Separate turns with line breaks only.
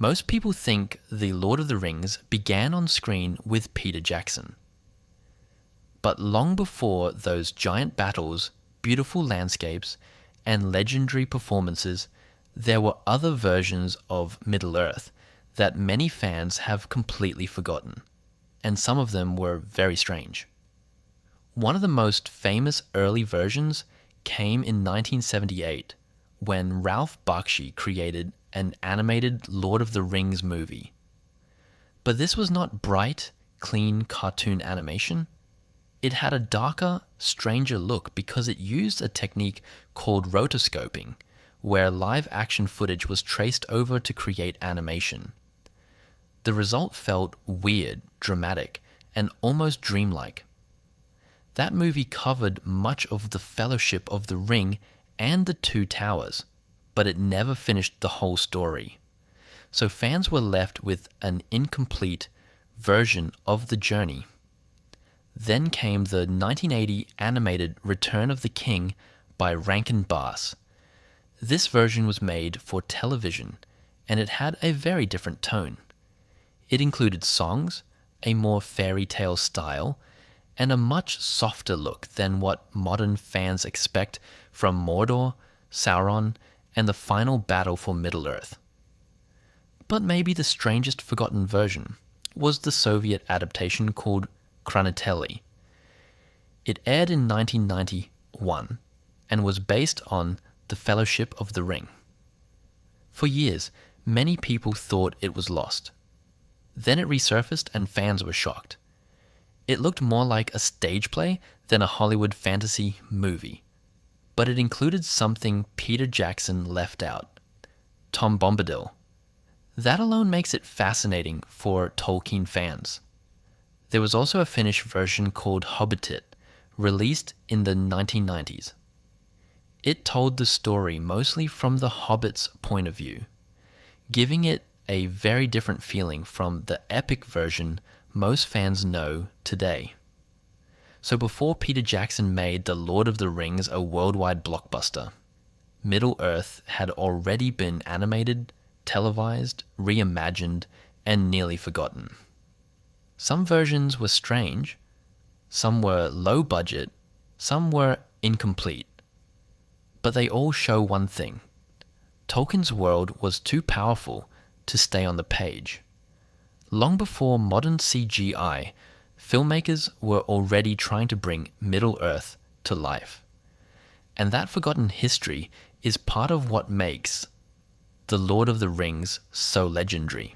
Most people think The Lord of the Rings began on screen with Peter Jackson. But long before those giant battles, beautiful landscapes, and legendary performances, there were other versions of Middle-earth that many fans have completely forgotten, and some of them were very strange. One of the most famous early versions came in 1978 when Ralph Bakshi created an animated Lord of the Rings movie. But this was not bright, clean cartoon animation. It had a darker, stranger look because it used a technique called rotoscoping, where live action footage was traced over to create animation. The result felt weird, dramatic, and almost dreamlike. That movie covered much of the Fellowship of the Ring and the Two Towers, but it never finished the whole story. So fans were left with an incomplete version of the journey. Then came the 1980 animated Return of the King by Rankin Bass. This version was made for television, and it had a very different tone. It included songs, a more fairy tale style, and a much softer look than what modern fans expect from Mordor, Sauron, and the final battle for Middle-earth. But maybe the strangest forgotten version was the Soviet adaptation called Khraniteli. It aired in 1991 and was based on the Fellowship of the Ring. For years, many people thought it was lost. Then it resurfaced and fans were shocked. It looked more like a stage play than a Hollywood fantasy movie, but it included something Peter Jackson left out: Tom Bombadil. That alone makes it fascinating for Tolkien fans. There was also a Finnish version called Hobitit, released in the 1990s. It told the story mostly from the Hobbit's point of view, giving it a very different feeling from the epic version most fans know today. So before Peter Jackson made The Lord of the Rings a worldwide blockbuster, Middle-earth had already been animated, televised, reimagined, and nearly forgotten. Some versions were strange, some were low budget, some were incomplete. But they all show one thing: Tolkien's world was too powerful to stay on the page. Long before modern CGI, filmmakers were already trying to bring Middle-earth to life. And that forgotten history is part of what makes The Lord of the Rings so legendary.